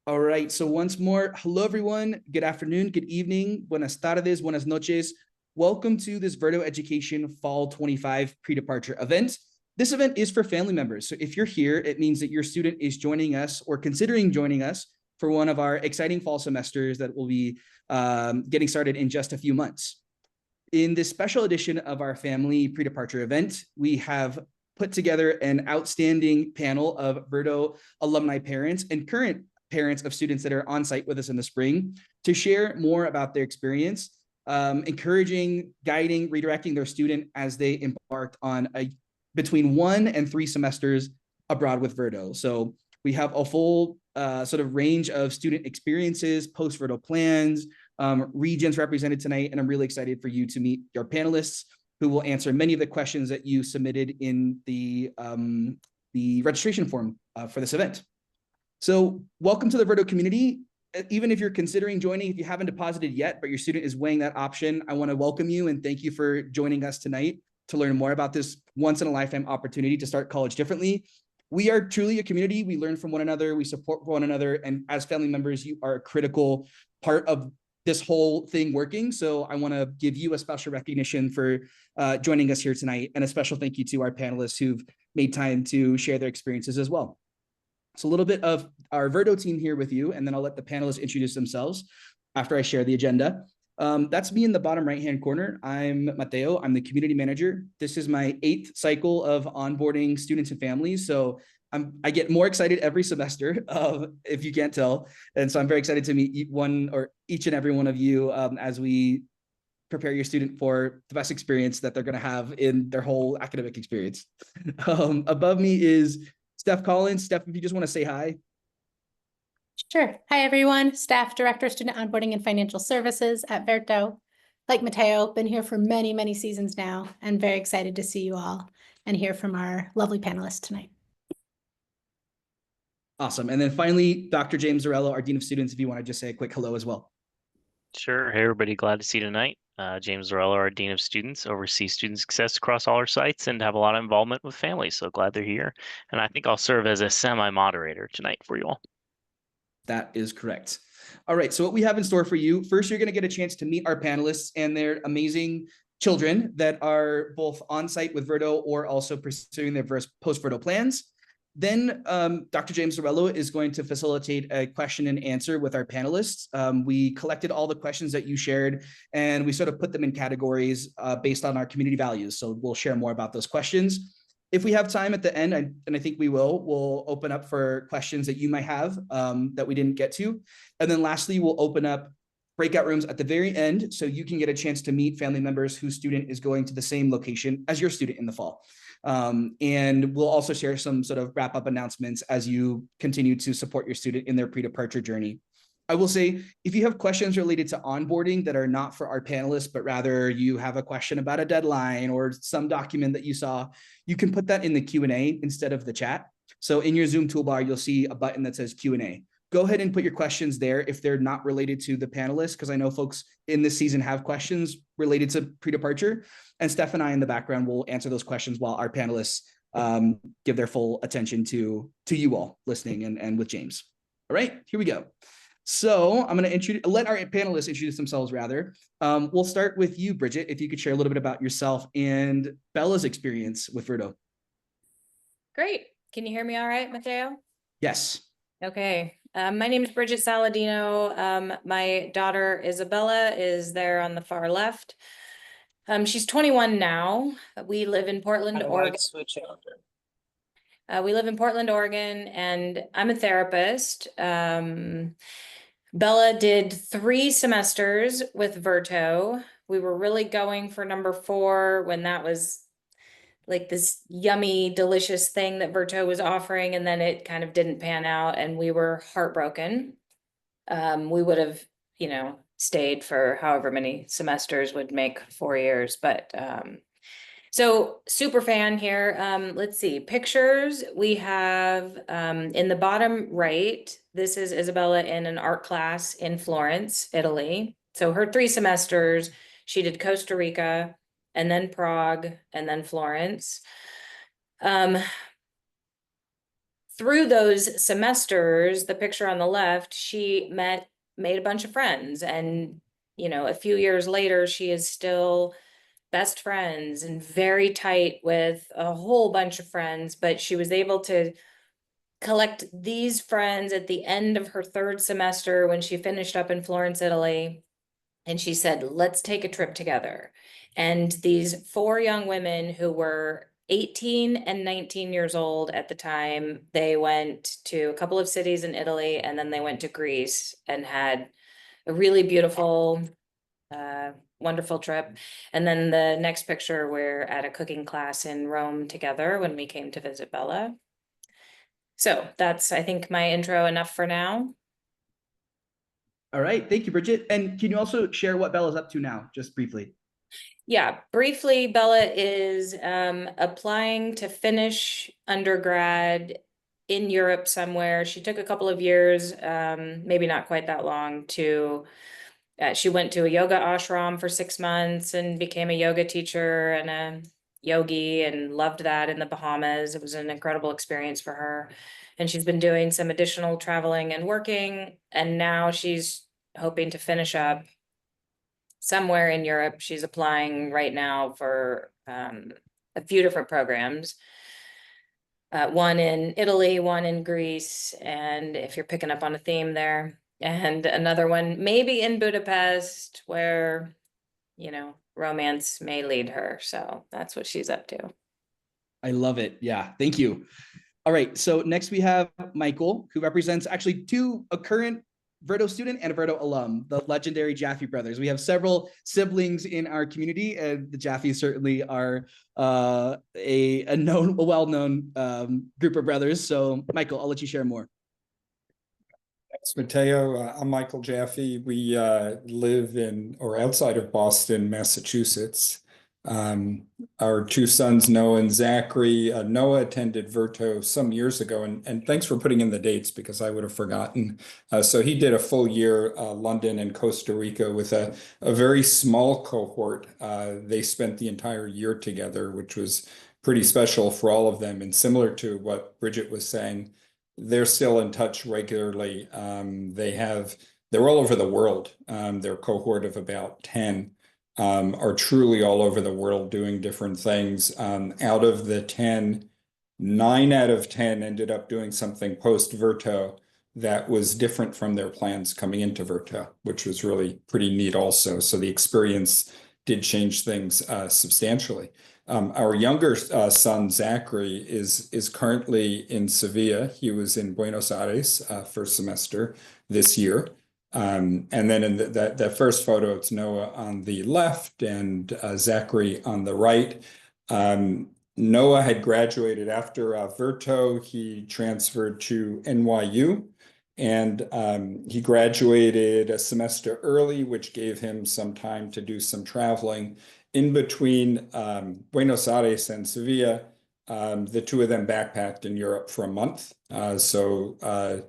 All right, so once more, hello everyone, good afternoon, good evening, buenas tardes, buenas noches. Welcome to this Verto Education Fall 25 pre-departure event. This event is for family members, so if you're here, it means that your student is joining us or considering joining us for one of our exciting fall semesters that will be getting started in just a few months. In this special edition of our family pre-departure event, we have put together an outstanding panel of Verto alumni parents and current parents of students that are on site with us in the spring to share more about their experience, encouraging, guiding, redirecting their student as they embarked on between 1 and 3 semesters abroad with Verto. So we have a full sort of range of student experiences, post-Verto plans, regions represented tonight, and I'm really excited for you to meet your panelists who will answer many of the questions that you submitted in the registration form for this event. So welcome to the Verto community. Even if you're considering joining, if you haven't deposited yet, but your student is weighing that option, I want to welcome you and thank you for joining us tonight to learn more about this once-in-a-lifetime opportunity to start college differently. We are truly a community. We learn from one another. We support one another. And as family members, you are a critical part of this whole thing working. So I want to give you a special recognition for joining us here tonight. And a special thank you to our panelists who've made time to share their experiences as well. So a little bit of our Verto team here with you, and then I'll let the panelists introduce themselves after I share the agenda. That's me in the bottom right-hand corner. I'm Mateo. I'm the community manager. This is my 8th cycle of onboarding students and families. So I get more excited every semester, if you can't tell. And so I'm very excited to meet each and every one of you as we prepare your student for the best experience that they're going to have in their whole academic experience. Above me is Steph Collins. Steph, if you just want to say hi. Sure. Hi, everyone. Staff Director, Student Onboarding and Financial Services at Verto. Like Mateo, been here for many, many seasons now, and very excited to see you all and hear from our lovely panelists tonight. Awesome. And then finally, Dr. James Zarello, our Dean of Students, if you want to just say a quick hello as well. Sure. Hey, everybody. Glad to see you tonight. James Zarello, our Dean of Students, oversees student success across all our sites and have a lot of involvement with families. So glad they're here. And I think I'll serve as a semi-moderator tonight for you all. That is correct. All right. So what we have in store for you, first, you're going to get a chance to meet our panelists and their amazing children that are both on site with Verto or also pursuing their post-Verto plans. Then Dr. James Zarello is going to facilitate a question and answer with our panelists. We collected all the questions that you shared, and we sort of put them in categories based on our community values. So we'll share more about those questions. If we have time at the end, and I think we will, we'll open up for questions that you might have that we didn't get to. And then lastly, we'll open up breakout rooms at the very end so you can get a chance to meet family members whose student is going to the same location as your student in the fall. And we'll also share some sort of wrap-up announcements as you continue to support your student in their pre-departure journey. I will say, if you have questions related to onboarding that are not for our panelists, but rather you have a question about a deadline or some document that you saw, you can put that in the Q&A instead of the chat. So in your Zoom toolbar, you'll see a button that says Q&A. Go ahead and put your questions there if they're not related to the panelists, because I know folks in this season have questions related to pre-departure. And Steph and I in the background will answer those questions while our panelists give their full attention to you all listening and with James. All right, here we go. So I'm going to let our panelists introduce themselves rather. We'll start with you, Bridget, if you could share a little bit about yourself and Bella's experience with Verto. Great. Can you hear me all right, Mateo? Yes. Okay. My name is Bridget Saladino. My daughter Isabella is there on the far left. She's 21 now. We live in Portland, Oregon. We live in Portland, Oregon, and I'm a therapist. Bella did 3 semesters with Verto. We were really going for number 4 when that was like this yummy, delicious thing that Verto was offering, and then it kind of didn't pan out, and we were heartbroken. We would have, stayed for however many semesters would make 4 years, but so super fan here. Let's see, pictures. We have in the bottom right, this is Isabella in an art class in Florence, Italy. So her 3 semesters, she did Costa Rica, and then Prague, and then Florence. through those semesters, the picture on the left, she made a bunch of friends. And, you know, a few years later, she is still best friends and very tight with a whole bunch of friends, but she was able to collect these friends at the end of her third semester when she finished up in Florence, Italy. And she said, let's take a trip together. And these 4 young women who were 18 and 19 years old at the time, they went to a couple of cities in Italy, and then they went to Greece and had a really beautiful, wonderful trip. And then the next picture, we're at a cooking class in Rome together when we came to visit Bella. So that's, I think, my intro enough for now. All right. Thank you, Bridget. And can you also share what Bella's up to now, just briefly? Yeah, briefly, Bella is applying to finish undergrad in Europe somewhere. She took a couple of years, maybe not quite that long, to she went to a yoga ashram for 6 months and became a yoga teacher and a yogi, and loved that in the Bahamas. It was an incredible experience for her. And she's been doing some additional traveling and working, and now she's hoping to finish up somewhere in Europe. She's applying right now for a few different programs. One in Italy, one in Greece, and if you're picking up on a theme there, and another one maybe in Budapest, where, you know, romance may lead her. So that's what she's up to. I love it. Yeah, thank you. All right, so next we have Michael, who represents actually a current Verto student and a Verto alum, the legendary Jaffe brothers. We have several siblings in our community, and the Jaffes certainly are a well-known group of brothers. So Michael, I'll let you share more. Thanks, Mateo. I'm Michael Jaffe. We live in or outside of Boston, Massachusetts. Our 2 sons, Noah and Zachary. Noah attended Verto some years ago, and thanks for putting in the dates because I would have forgotten. So he did a full year, London and Costa Rica, with a very small cohort. They spent the entire year together, which was pretty special for all of them. And similar to what Bridget was saying, they're still in touch regularly. They're all over the world. Their cohort of about 10 are truly all over the world doing different things. Out of the 10, 9 out of 10 ended up doing something post-Verto that was different from their plans coming into Verto, which was really pretty neat also. So the experience did change things substantially. Our younger son, Zachary, is currently in Seville. He was in Buenos Aires first semester this year. And then in that first photo, it's Noah on the left and Zachary on the right. Noah had graduated after Verto. He transferred to NYU, and he graduated a semester early, which gave him some time to do some traveling. In between Buenos Aires and Seville, the 2 of them backpacked in Europe for a month. So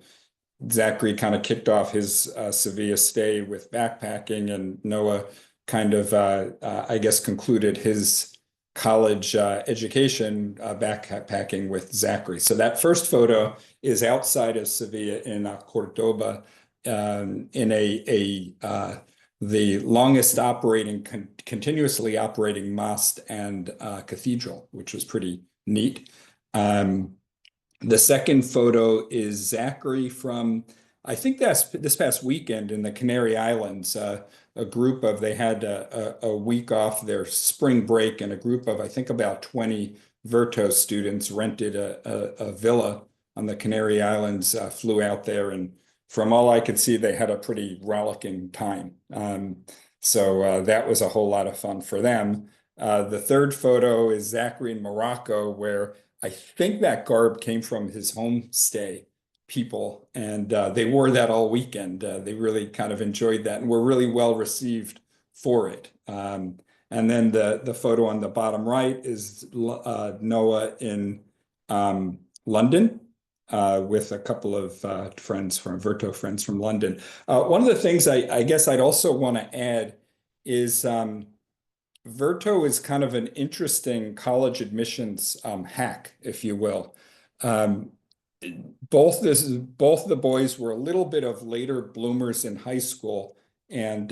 Zachary kind of kicked off his Seville stay with backpacking, and Noah kind of, I guess, concluded his college education backpacking with Zachary. So that first photo is outside of Seville in Cordoba, in the longest operating, continuously operating mosque and cathedral, which was pretty neat. The second photo is Zachary from, I think that's this past weekend in the Canary Islands. They had a week off their spring break, and a group of, I think, about 20 Verto students rented a villa on the Canary Islands, flew out there, and from all I could see, they had a pretty rollicking time. So that was a whole lot of fun for them. The third photo is Zachary in Morocco, where I think that garb came from his homestay people, and they wore that all weekend. They really kind of enjoyed that and were really well received for it. And then the photo on the bottom right is Noah in London with a couple of Verto friends from London. One of the things I guess I'd also want to add is Verto is kind of an interesting college admissions hack, if you will. both the boys were a little bit of later bloomers in high school. And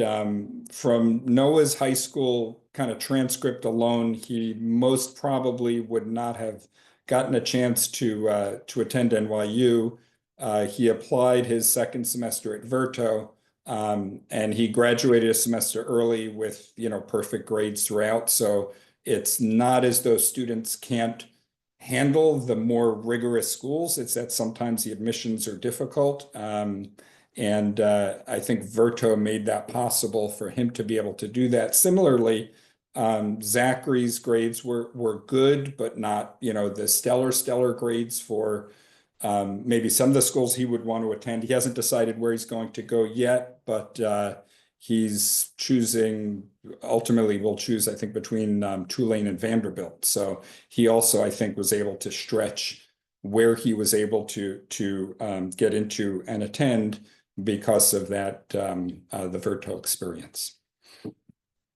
from Noah's high school kind of transcript alone, he most probably would not have gotten a chance to attend NYU. He applied his second semester at Verto, and he graduated a semester early with, perfect grades throughout. So it's not as though students can't handle the more rigorous schools. It's that sometimes the admissions are difficult. And I think Verto made that possible for him to be able to do that. Similarly, Zachary's grades were good, but not, the stellar grades for maybe some of the schools he would want to attend. He hasn't decided where he's going to go yet, but he's ultimately will choose, I think, between Tulane and Vanderbilt. So he also, I think, was able to stretch where he was able to get into and attend because of that, the Verto experience.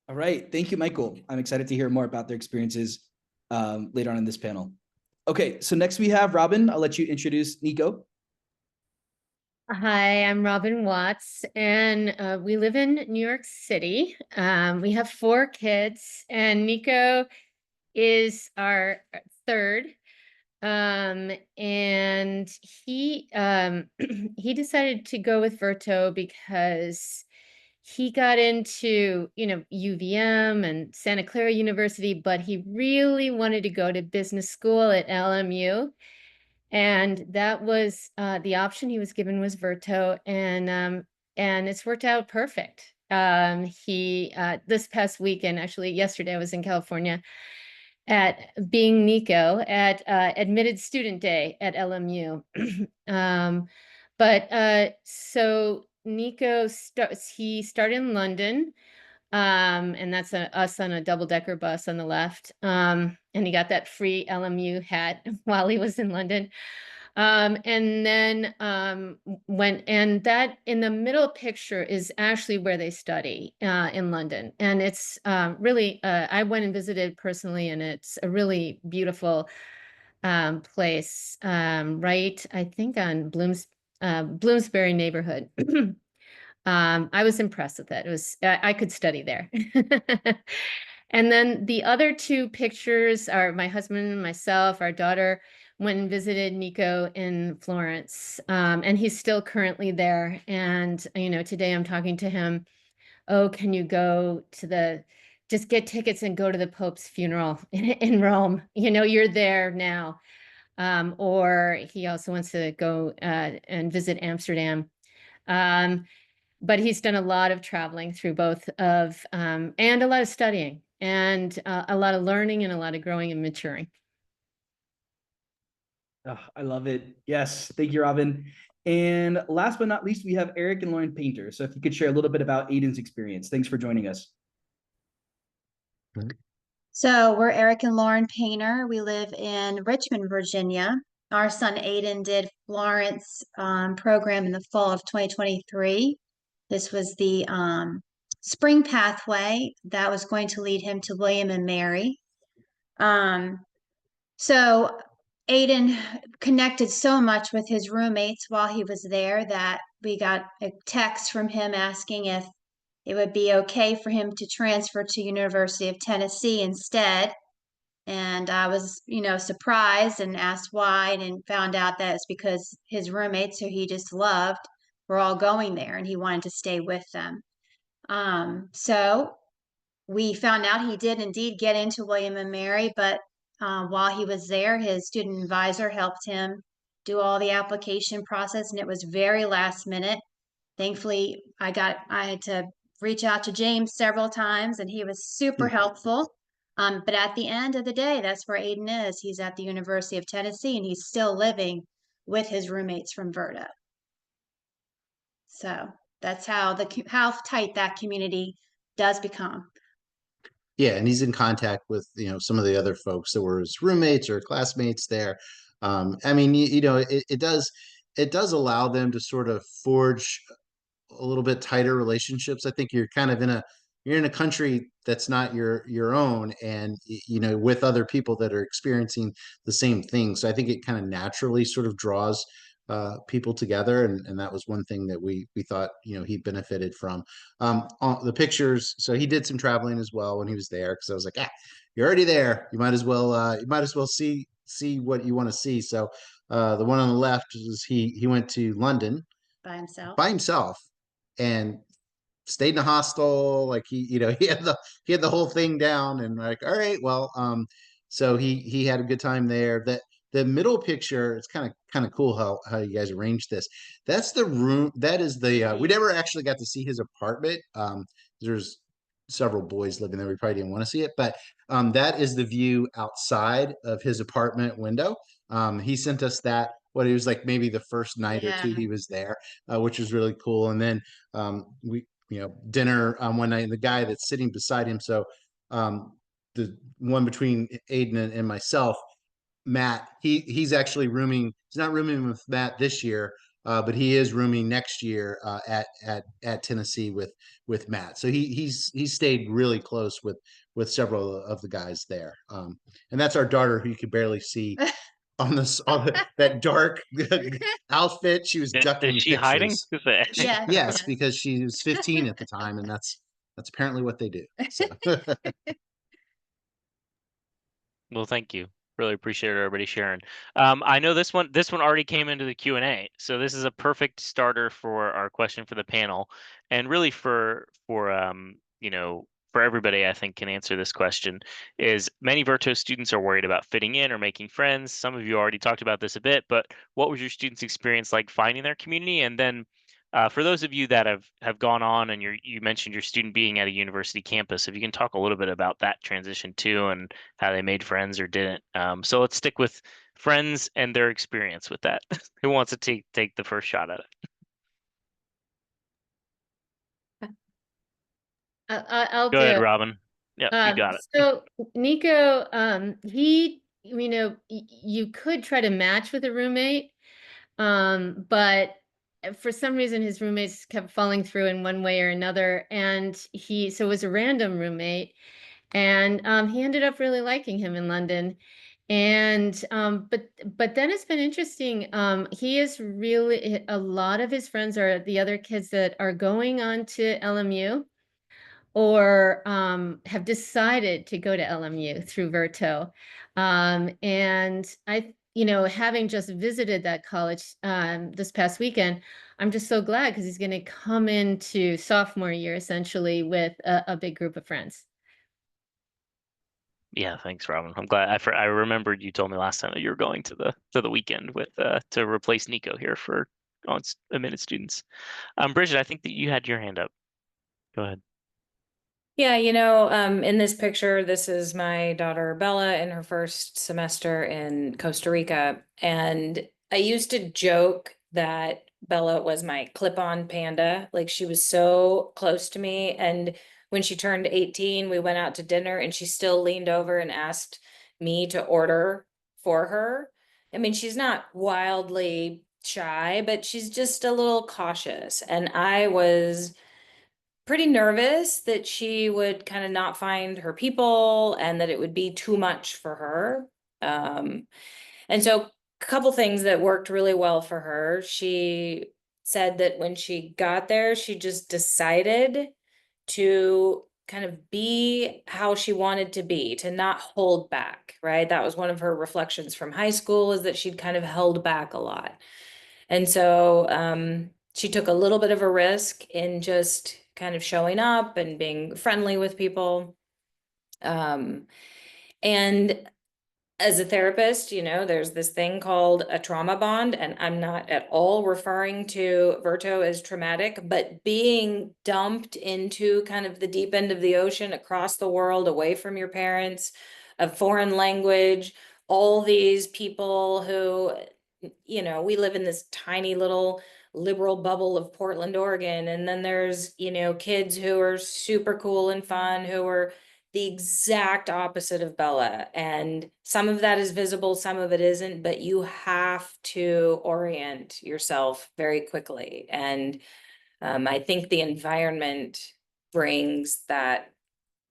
All right. Thank you, Michael. I'm excited to hear more about their experiences later on in this panel. Okay, so next we have Robyn. I'll let you introduce Nico. Hi, I'm Robyn Watts, and we live in New York City. We have 4 kids, and Nico is our third. And he he decided to go with Verto because he got into, UVM and Santa Clara University, but he really wanted to go to business school at LMU. And that was the option he was given was Verto, and it's worked out perfect. He this past weekend, actually yesterday, I was in California at being Nico at Admitted Student Day at LMU. So Nico started in London, and that's us on a double-decker bus on the left. And he got that free LMU hat while he was in London. And then and that in the middle picture is actually where they study in London. And it's really, I went and visited personally, and it's a really beautiful place, right, I think on Bloomsbury neighborhood. I was impressed with it. It was, I could study there. And then the other 2 pictures are my husband and myself. Our daughter went and visited Nico in Florence, and he's still currently there. And, today I'm talking to him, oh, can you go to just get tickets and go to the Pope's funeral in Rome? You're there now. Or he also wants to go and visit Amsterdam. But he's done a lot of traveling through both of, and a lot of studying, and a lot of learning, and a lot of growing and maturing. Oh, I love it. Yes. Thank you, Robyn. And last but not least, we have Eric and Lauren Painter. So if you could share a little bit about Aiden's experience. Thanks for joining us. So we're Eric and Lauren Painter. We live in Richmond, Virginia. Our son Aiden did Florence program in the fall of 2023. This was the spring pathway that was going to lead him to William and Mary. So Aiden connected so much with his roommates while he was there that we got a text from him asking if it would be okay for him to transfer to University of Tennessee instead. And I was, surprised and asked why, and found out that it's because his roommates, who he just loved, were all going there and he wanted to stay with them. So we found out he did indeed get into William and Mary, but while he was there, his student advisor helped him do all the application process, and it was very last minute. Thankfully, I had to reach out to James several times, and he was super helpful. But at the end of the day, that's where Aiden is. He's at the University of Tennessee, and he's still living with his roommates from Verto. So that's how tight that community does become. Yeah, and he's in contact with, some of the other folks that were his roommates or classmates there. I mean, it does allow them to sort of forge a little bit tighter relationships. I think you're kind of in a you're in a country that's not your own, and you know, with other people that are experiencing the same thing. So I think it kind of naturally sort of draws people together, and that was one thing that we thought, you know, he benefited from. On the pictures, so he did some traveling as well when he was there, because I was like, you're already there, you might as well see what you want to see. So the one on the left is he went to London By himself. and stayed in a hostel. Like you know, he had the whole thing down, and like, all right, well, so he had a good time there. That the middle picture, it's kind of cool how you guys arranged this. That's the room. That is the we never actually got to see his apartment. There's several boys living there. We probably didn't want to see it, but that is the view outside of his apartment window. He sent us that. What it was like, maybe the first night or two Yeah. he was there, which was really cool. And then we, you know, dinner one night, and the guy that's sitting beside him, so the one between Aiden and myself, Matt, he's actually rooming. He's not rooming with Matt this year, but he is rooming next year at Tennessee with Matt. So he's stayed really close with several of the guys there, and that's our daughter, who you could barely see on that dark outfit. She was ducking Is she hiding? pictures. Yes, Yes, yes. because she was 15 at the time, and that's apparently what they do. So. Well, thank you. Really appreciate everybody sharing. I know this one already came into the Q&A, so this is a perfect starter for our question for the panel, and really for you know, for everybody, I think, can answer this question. Is many Verto students are worried about fitting in or making friends. Some of you already talked about this a bit, but what was your students' experience like finding their community? And then for those of you that have gone on, and you mentioned your student being at a university campus, if you can talk a little bit about that transition too, and how they made friends or didn't. So let's stick with friends and their experience with that. Who wants to take the first shot at it? I'll Go do ahead, it. Robyn. Yeah, you got it. So Nico, he, you know, you could try to match with a roommate, but for some reason his roommates kept falling through in one way or another, and so it was a random roommate, and he ended up really liking him in London. And but then it's been interesting. He is really, a lot of his friends are the other kids that are going on to LMU, or have decided to go to LMU through Verto. And I, you know, having just visited that college this past weekend, I'm just so glad, because he's going to come into sophomore year essentially with a big group of friends. Yeah, thanks, Robyn. I'm glad. I remembered you told me last time that you were going to the weekend with to replace Nico here for on a minute students. Bridget, I think that you had your hand up. Go ahead. Yeah, you know, in this picture, this is my daughter Bella in her first semester in Costa Rica. And I used to joke that Bella was my clip-on panda. Like, she was so close to me. And when she turned 18, we went out to dinner, and she still leaned over and asked me to order for her. I mean, she's not wildly shy, but she's just a little cautious. And I was pretty nervous that she would kind of not find her people, and that it would be too much for her. And so a couple things that worked really well for her. She said that when she got there, she just decided to kind of be how she wanted to be, to not hold back, right? That was one of her reflections from high school, is that she'd kind of held back a lot. And so she took a little bit of a risk in just kind of showing up and being friendly with people. And as a therapist, you know, there's this thing called a trauma bond, and I'm not at all referring to Verto as traumatic, but being dumped into kind of the deep end of the ocean, across the world, away from your parents, a foreign language, all these people who, you know, we live in this tiny little liberal bubble of Portland, Oregon. And then there's, you know, kids who are super cool and fun, who are the exact opposite of Bella. And some of that is visible, some of it isn't, but you have to orient yourself very quickly. And I think the environment brings that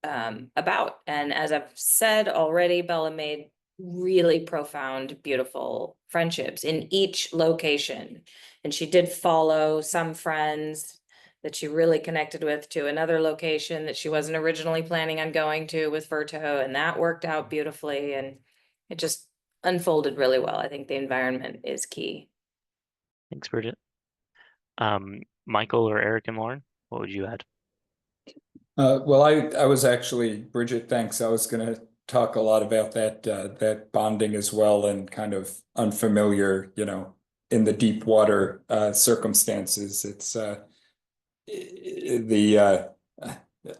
about. And as I've said already, Bella made really profound, beautiful friendships in each location. And she did follow some friends that she really connected with to another location that she wasn't originally planning on going to with Verto, and that worked out beautifully, and it just unfolded really well. I think the environment is key. Thanks, Bridget. Michael or Eric and Lauren, what would you add? Well, I was actually, Bridget, thanks. I was going to talk a lot about that bonding as well, and kind of unfamiliar, in the deep water circumstances. It's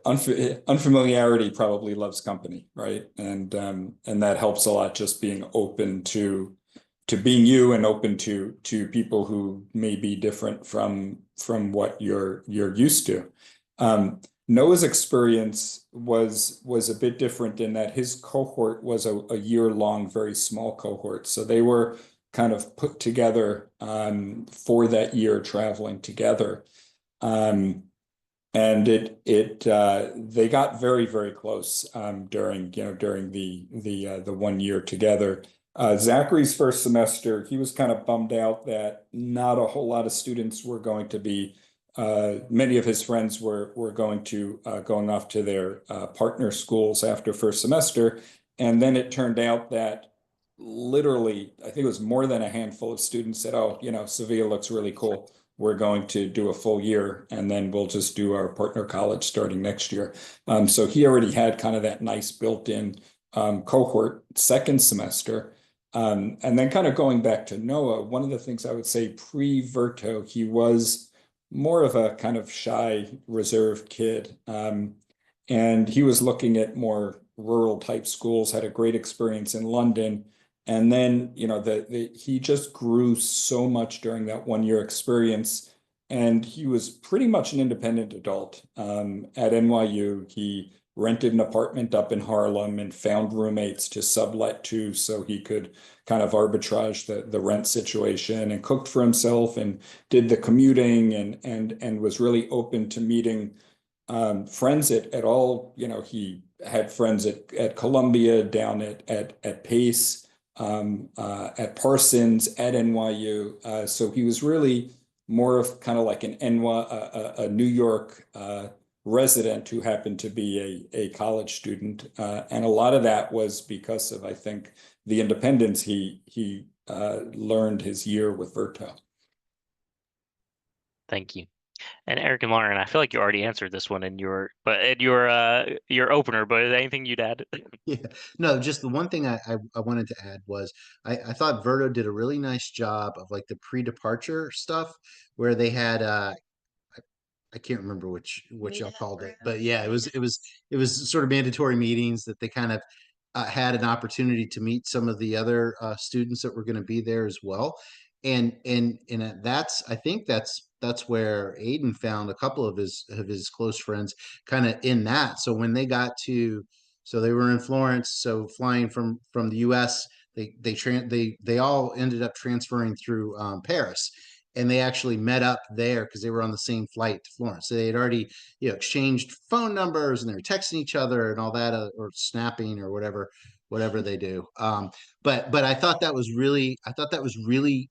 unfamiliarity probably loves company, right? And that helps a lot, just being open to being you, and open to people who may be different from what you're used to. Noah's experience was a bit different in that his cohort was a year-long, very small cohort. So they were kind of put together for that year, traveling together. And they got very, very close during the 1 year together. Zachary's first semester, he was kind of bummed out that not a whole lot of students were going to be. Many of his friends were going off to their partner schools after first semester, and then it turned out that literally, I think it was more than a handful of students said, "Oh, Seville looks really cool. We're going to do a full year, and then we'll just do our partner college starting next year." So he already had kind of that nice built-in cohort second semester. And then kind of going back to Noah, one of the things I would say pre-Verto, he was more of a kind of shy, reserved kid. And he was looking at more rural type schools, had a great experience in London. And then, he just grew so much during that 1 year experience. And he was pretty much an independent adult. At NYU, he rented an apartment up in Harlem and found roommates to sublet to, so he could kind of arbitrage the rent situation, and cooked for himself and did the commuting, and was really open to meeting friends at all. He had friends at Columbia, down at Pace, at Parsons, at NYU. So he was really more of kind of like a New York resident who happened to be a college student. And a lot of that was because of, I think, the independence he learned his year with Verto. Thank you. And Eric and Lauren, I feel like you already answered this one in your opener, but is there anything you'd add? Yeah, no, just the one thing I wanted to add was I thought Verto did a really nice job of like the pre-departure stuff, where they had I can't remember which y'all called it, but yeah, it was sort of mandatory meetings that they kind of had an opportunity to meet some of the other students that were going to be there as well. And I think that's where Aiden found a couple of his close friends kind of in that. So when they got to, so they were in Florence, so flying from the US, they all ended up transferring through Paris. And they actually met up there because they were on the same flight to Florence. So they had already, exchanged phone numbers, and they were texting each other and all that, or snapping or whatever they do. But I thought that was really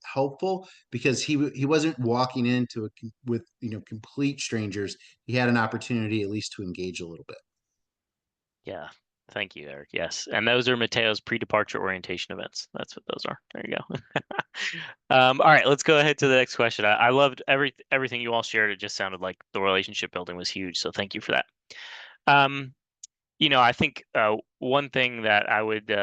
helpful, because he wasn't walking into with complete strangers. He had an opportunity at least to engage a little bit. Yeah. Thank you, Eric. Yes. And those are Mateo's pre-departure orientation events. That's what those are. There you go. All right, let's go ahead to the next question. I loved everything you all shared. It just sounded like the relationship building was huge. So thank you for that. I think one thing that I would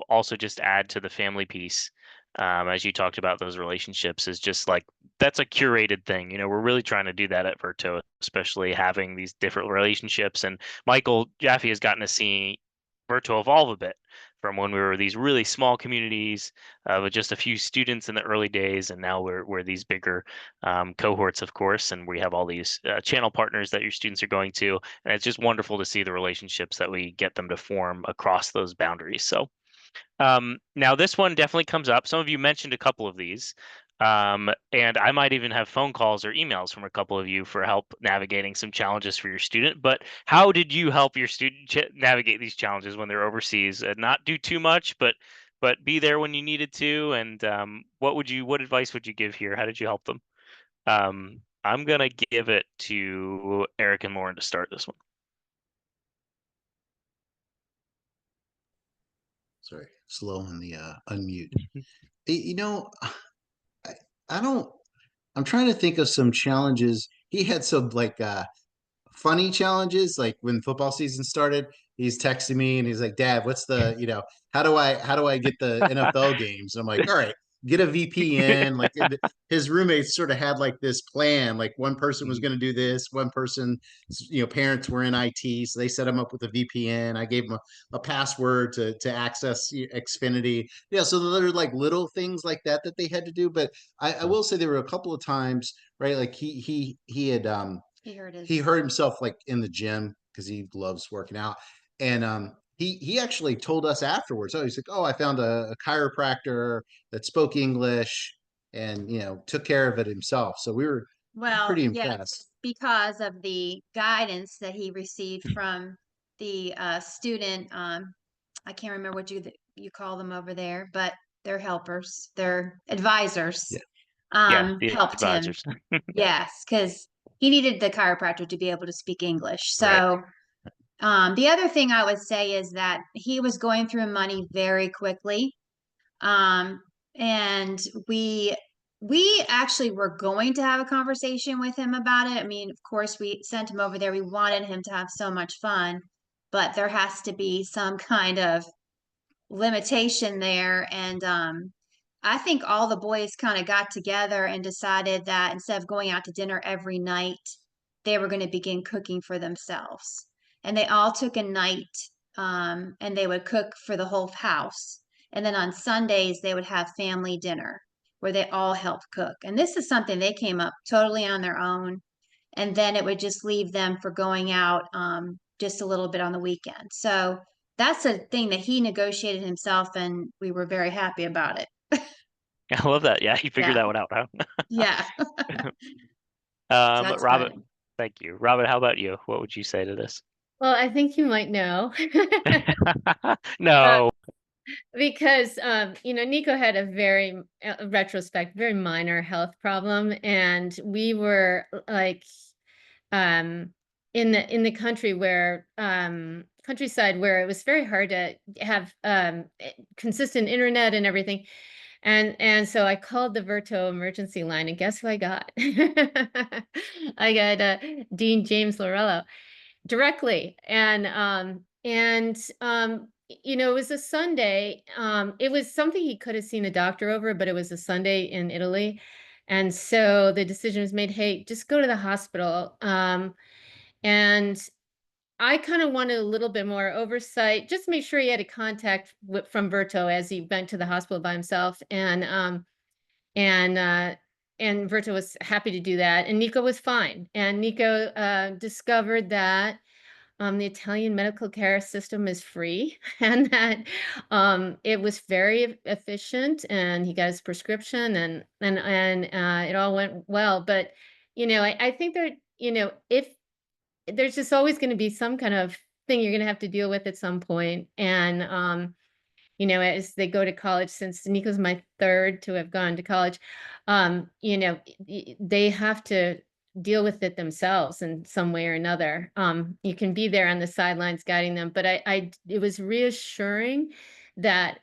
also just add to the family piece, as you talked about those relationships, is just like, that's a curated thing. We're really trying to do that at Verto, especially having these different relationships. And Michael Jaffe has gotten to see Verto evolve a bit from when we were these really small communities with just a few students in the early days, and now we're these bigger cohorts, of course, and we have all these channel partners that your students are going to, and it's just wonderful to see the relationships that we get them to form across those boundaries. So now this one definitely comes up. Some of you mentioned a couple of these. And I might even have phone calls or emails from a couple of you for help navigating some challenges for your student. But how did you help your student navigate these challenges when they're overseas and not do too much, but be there when you needed to? And what advice would you give here? How did you help them? I'm gonna give it to Eric and Lauren to start this one. Sorry, slow on the unmute. You know, I don't. I'm trying to think of some challenges. He had some like funny challenges, like when football season started. He's texting me and he's like, "Dad, what's the how do I get the NFL games?" And I'm like, "All right, get a VPN." Like his roommates sort of had like this plan. Like one person was going to do this, one person, parents were in IT, so they set him up with a VPN. I gave him a password to access Xfinity. Yeah, so there are like little things like that they had to do. But I will say there were a couple of times, right? Like he had he hurt himself like in the gym because he loves working out, and he actually told us afterwards. Oh, he's like, "Oh, I found a chiropractor that spoke English and took care of it himself." So we were pretty impressed because of the guidance that he received from the student. I can't remember what you call them over there, but they're helpers, they're advisors. Yeah, the helped advisors. him. Yes, because he needed the chiropractor to be able to speak English. So the other thing I would say is that he was going through money very quickly. And we actually were going to have a conversation with him about it. I mean, of course, we sent him over there. We wanted him to have so much fun, but there has to be some kind of limitation there. And I think all the boys kind of got together and decided that instead of going out to dinner every night, they were going to begin cooking for themselves. And they all took a night and they would cook for the whole house. And then on Sundays, they would have family dinner where they all helped cook. And this is something they came up totally on their own. And then it would just leave them for going out just a little bit on the weekend. So that's a thing that he negotiated himself, and we were very happy about it. I love that. Yeah, he figured that one out, huh? Yeah. Robyn, thank you. Robyn, how about you? What would you say to this? Well, I think you might know. No. Because Nico had a very retrospect, very minor health problem, and we were like in the country where countryside where it was very hard to have consistent internet and everything. And so I called the Verto emergency line, and guess who I got? I got Dean James Lorello directly. It was a Sunday. It was something he could have seen a doctor over, but it was a Sunday in Italy. And so the decision was made, hey, just go to the hospital. And I kind of wanted a little bit more oversight, just make sure he had a contact from Verto as he went to the hospital by himself. And Verto was happy to do that. And Nico was fine. And Nico discovered that the Italian medical care system is free, and that it was very efficient, and he got his prescription, and it all went well. But I think that if there's just always going to be some kind of thing you're going to have to deal with at some point, and as they go to college, since Nico's my third to have gone to college, they have to deal with it themselves in some way or another. You can be there on the sidelines guiding them, but it was reassuring that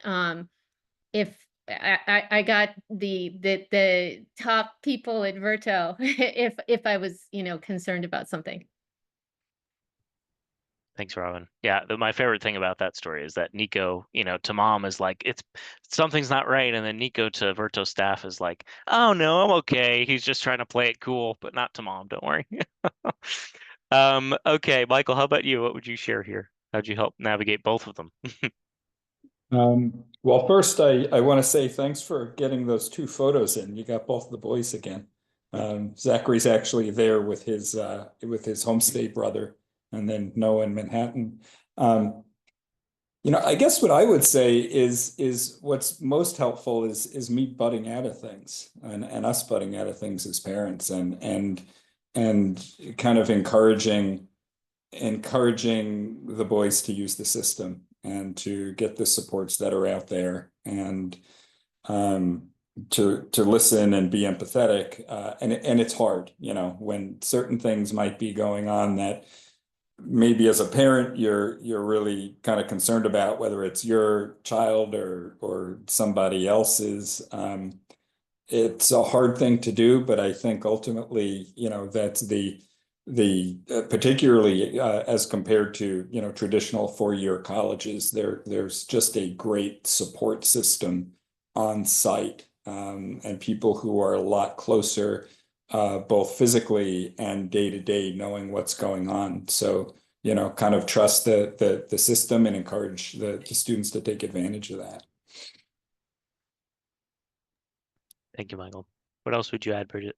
if I got the top people at Verto, if I was concerned about something. Thanks, Robyn. Yeah, my favorite thing about that story is that Nico, to mom is like, something's not right, and then Nico to Verto staff is like, oh no, I'm okay. He's just trying to play it cool, but not to mom. Don't worry. Okay, Michael, how about you? What would you share here? How'd you help navigate both of them? Well, first, I want to say thanks for getting those 2 photos in. You got both the boys again. Zachary's actually there with his homestay brother, and then Noah in Manhattan. I guess what I would say is what's most helpful is me butting out of things and us butting out of things as parents and kind of encouraging the boys to use the system and to get the supports that are out there and to listen and be empathetic. And it's hard, when certain things might be going on that maybe as a parent you're really kind of concerned about, whether it's your child or somebody else's. It's a hard thing to do, but I think ultimately, that's the particularly as compared to traditional four-year colleges, there's just a great support system on site, and people who are a lot closer, both physically and day to day, knowing what's going on. So kind of trust the system and encourage the students to take advantage of that. Thank you, Michael. What else would you add, Bridget?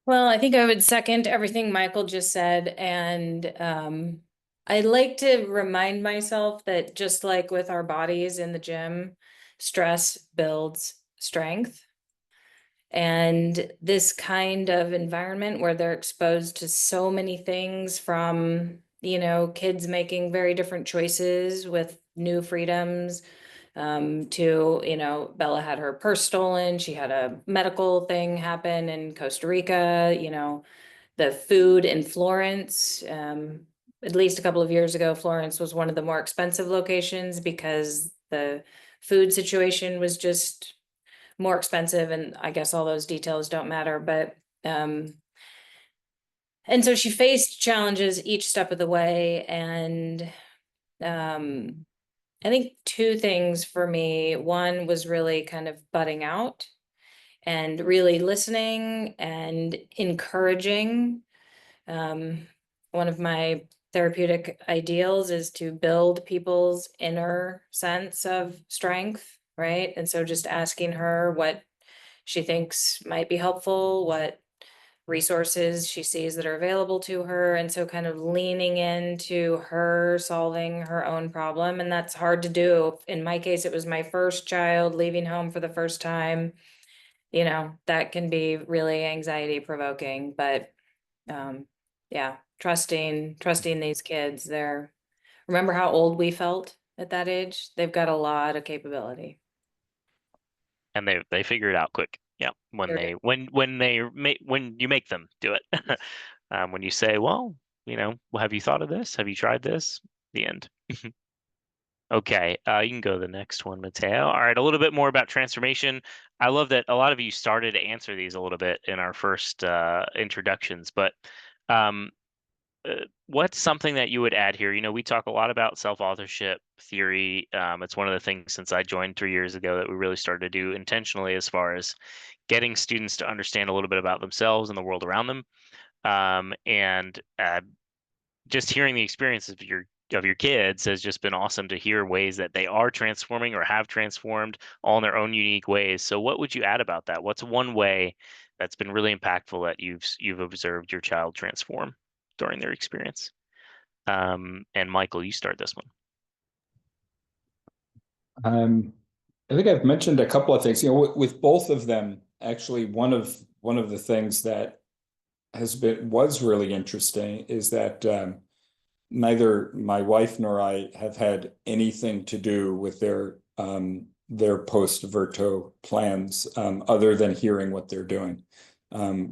Well, I think I would second everything Michael just said. And I like to remind myself that just like with our bodies in the gym, stress builds strength. And this kind of environment where they're exposed to so many things from, kids making very different choices with new freedoms, to, Bella had her purse stolen. She had a medical thing happen in Costa Rica, the food in Florence. At least a couple of years ago, Florence was one of the more expensive locations because the food situation was just more expensive. And I guess all those details don't matter, but, and so she faced challenges each step of the way. And, I think two things for me. One was really kind of butting out and really listening and encouraging. One of my therapeutic ideals is to build people's inner sense of strength, right? And so just asking her what she thinks might be helpful, what resources she sees that are available to her. And so kind of leaning into her solving her own problem. And that's hard to do. In my case, it was my first child leaving home for the first time. That can be really anxiety provoking, but yeah, trusting these kids. Remember how old we felt at that age? They've got a lot of capability. And they figure it out quick. Yeah, when you make them do it. When you say, well, have you thought of this? Have you tried this? The end. Okay, you can go to the next one, Mateo. All right, a little bit more about transformation. I love that a lot of you started to answer these a little bit in our first introductions, but what's something that you would add here? We talk a lot about self-authorship theory. It's one of the things since I joined 3 years ago that we really started to do intentionally as far as getting students to understand a little bit about themselves and the world around them. And just hearing the experiences of your kids has just been awesome to hear ways that they are transforming or have transformed all in their own unique ways. So what would you add about that? What's one way that's been really impactful that you've observed your child transform during their experience? And Michael, you start this one. I think I've mentioned a couple of things, with both of them. Actually, one of the things that was really interesting is that neither my wife nor I have had anything to do with their post-Verto plans, other than hearing what they're doing,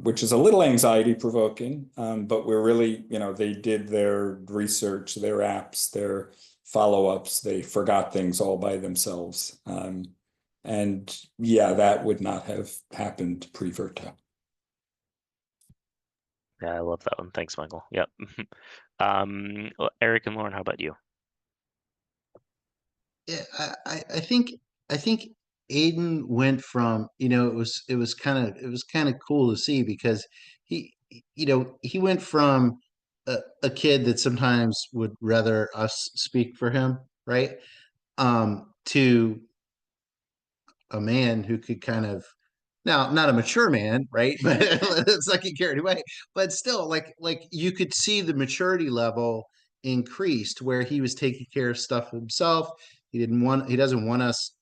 which is a little anxiety provoking. But we're really, they did their research, their apps, their follow-ups. They forgot things all by themselves. And yeah, that would not have happened pre-Verto. Yeah, I love that one. Thanks, Michael. Yep. Eric and Lauren, how about you? Yeah, I think Aiden went from, it was kind of cool to see because he went from a kid that sometimes would rather us speak for him, right? To a man who could kind of, now not a mature man, right? But it's like he carried away, but still like you could see the maturity level increased, where he was taking care of stuff himself. He doesn't want us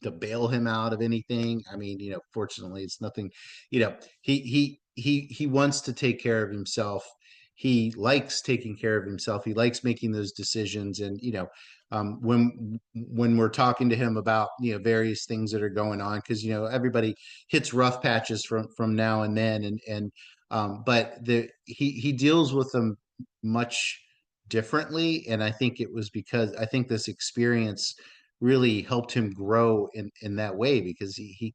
to bail him out of anything. I mean, fortunately it's nothing, he wants to take care of himself. He likes taking care of himself. He likes making those decisions. And, when we're talking to him about, various things that are going on, because, everybody hits rough patches from now and then. But he deals with them much differently. And I think it was because I think this experience really helped him grow in that way, because he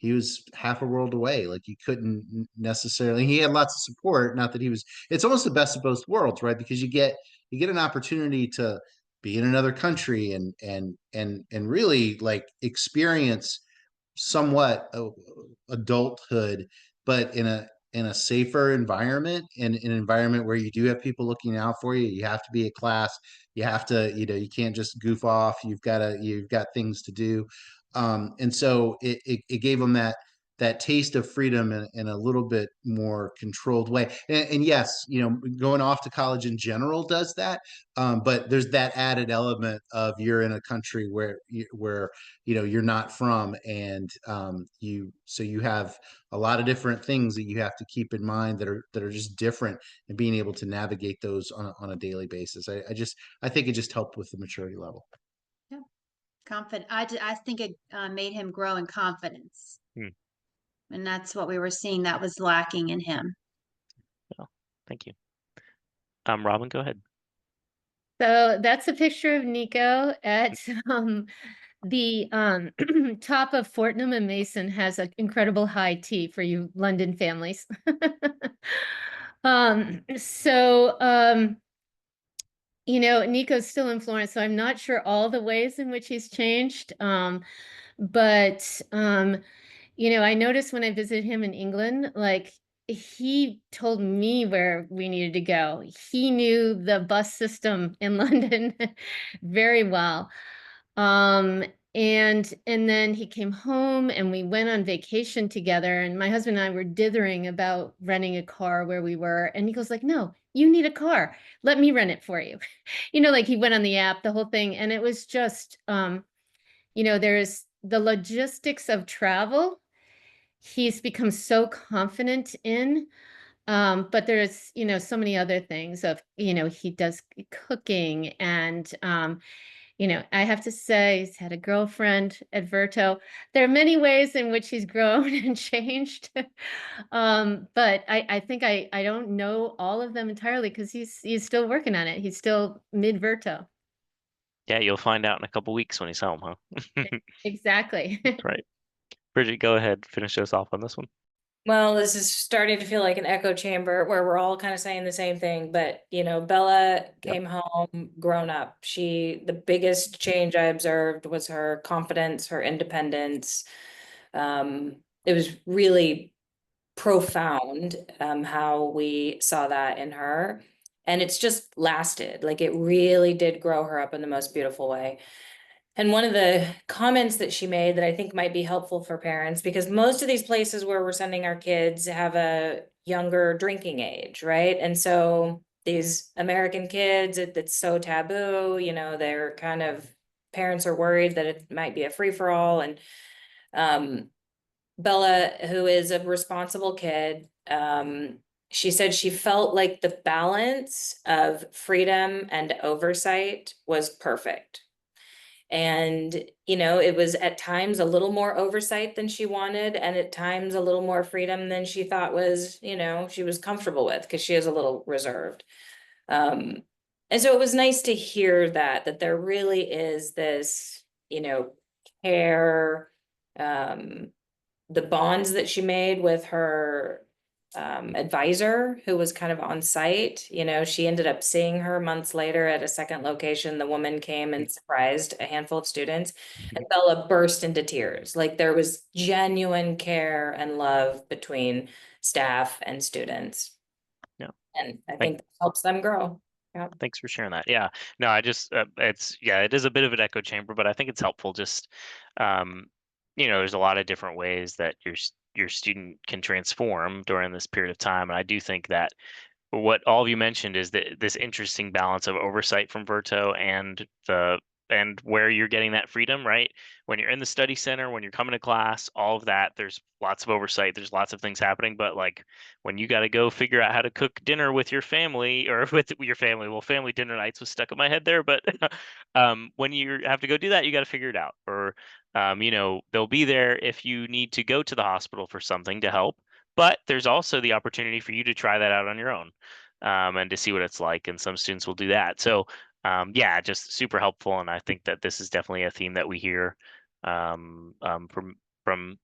was half a world away. Like, he couldn't necessarily, he had lots of support. Not that it's almost the best of both worlds, right? Because you get an opportunity to be in another country and really like experience somewhat adulthood, but in a safer environment, and an environment where you do have people looking out for you. You have to be a class. You have to, you can't just goof off. You've got things to do. And so it gave them that taste of freedom in a little bit more controlled way. And yes, going off to college in general does that. But there's that added element of you're in a country where you're not from, and you have a lot of different things that you have to keep in mind that are just different, and being able to navigate those on a daily basis. I think it just helped with the maturity level. Confident. I think it made him grow in confidence. And that's what we were seeing that was lacking in him. Well, thank you. Robyn, go ahead. So that's a picture of Nico at the top of Fortnum and Mason. Has an incredible high tea for you London families. Nico's still in Florence, so I'm not sure all the ways in which he's changed. But I noticed when I visited him in England, like, he told me where we needed to go. He knew the bus system in London very well. And then he came home and we went on vacation together, and my husband and I were dithering about renting a car where we were. And he goes like, no, you need a car. Let me rent it for you. Like, he went on the app, the whole thing. And it was just, there's the logistics of travel. He's become so confident in, but there's, so many other things of, he does cooking and, I have to say he's had a girlfriend at Verto. There are many ways in which he's grown and changed. But I think I don't know all of them entirely, because he's still working on it. He's still mid-Verto. Yeah, you'll find out in a couple weeks when he's home, huh? Exactly. That's right. Bridget, go ahead. Finish us off on this one. Well, this is starting to feel like an echo chamber where we're all kind of saying the same thing, but Bella came home grown up. The biggest change I observed was her confidence, her independence. It was really profound, how we saw that in her, and it's just lasted. Like, it really did grow her up in the most beautiful way. And one of the comments that she made that I think might be helpful for parents, because most of these places where we're sending our kids have a younger drinking age, right? And so these American kids, it's so taboo, they're kind of, parents are worried that it might be a free-for-all. And Bella, who is a responsible kid, she said she felt like the balance of freedom and oversight was perfect. And, it was at times a little more oversight than she wanted, and at times a little more freedom than she thought was, she was comfortable with, because she is a little reserved. And so it was nice to hear that there really is this, care, the bonds that she made with her advisor, who was kind of on site. She ended up seeing her months later at a second location. The woman came and surprised a handful of students, and Bella burst into tears. Like, there was genuine care and love between staff and students. Yeah. And I think that helps them grow. Yeah. Thanks for sharing that. Yeah, no, I just, it is a bit of an echo chamber, but I think it's helpful. Just, there's a lot of different ways that your student can transform during this period of time. And I do think that what all of you mentioned is that this interesting balance of oversight from Verto and where you're getting that freedom, right? When you're in the study center, when you're coming to class, all of that, there's lots of oversight, there's lots of things happening. But like when you got to go figure out how to cook dinner with your family or with your family, well, family dinner nights was stuck in my head there. But when you have to go do that, you got to figure it out. Or, they'll be there if you need to go to the hospital for something to help. But there's also the opportunity for you to try that out on your own, and to see what it's like. And some students will do that. So yeah, just super helpful. And I think that this is definitely a theme that we hear from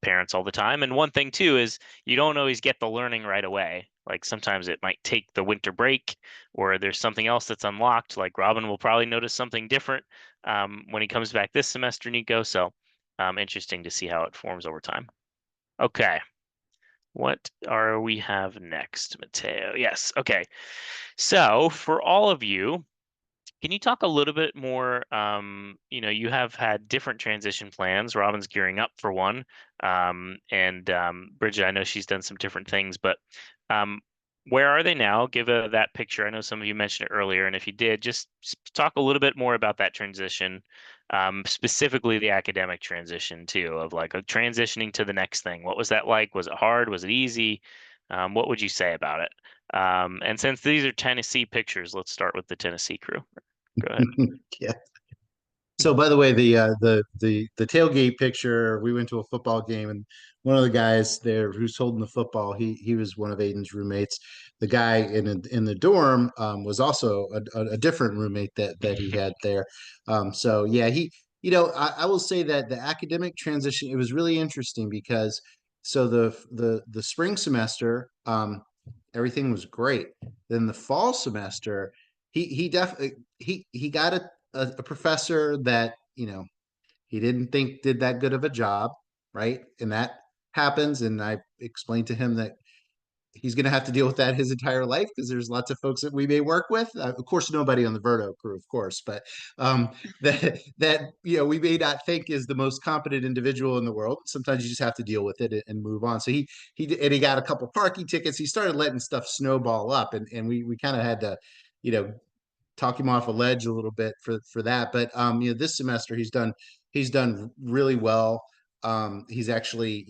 parents all the time. And one thing too is you don't always get the learning right away. Like sometimes it might take the winter break, or there's something else that's unlocked. Like Robyn will probably notice something different when he comes back this semester, Nico. So interesting to see how it forms over time. Okay. What are we have next, Mateo? Yes. Okay. So for all of you, can you talk a little bit more? You have had different transition plans. Robyn's gearing up for one. And Bridget, I know she's done some different things, but where are they now? Give that picture. I know some of you mentioned it earlier, and if you did, just talk a little bit more about that transition, specifically the academic transition too, of like transitioning to the next thing. What was that like? Was it hard? Was it easy? What would you say about it? And since these are Tennessee pictures, let's start with the Tennessee crew. Go ahead. Yeah. So by the way, the tailgate picture, we went to a football game, and one of the guys there who's holding the football, he was one of Aiden's roommates. The guy in the dorm was also a different roommate that he had there. So yeah, I will say that the academic transition, it was really interesting because so the spring semester, everything was great. Then the fall semester, he definitely he got a professor that he didn't think did that good of a job, right? And that happens. And I explained to him that he's going to have to deal with that his entire life because there's lots of folks that we may work with. Of course, nobody on the Verto crew, of course, but that we may not think is the most competent individual in the world. Sometimes you just have to deal with it and move on. So he got a couple parking tickets. He started letting stuff snowball up, and we kind of had to, talk him off a ledge a little bit for that. But this semester he's done really well. He's actually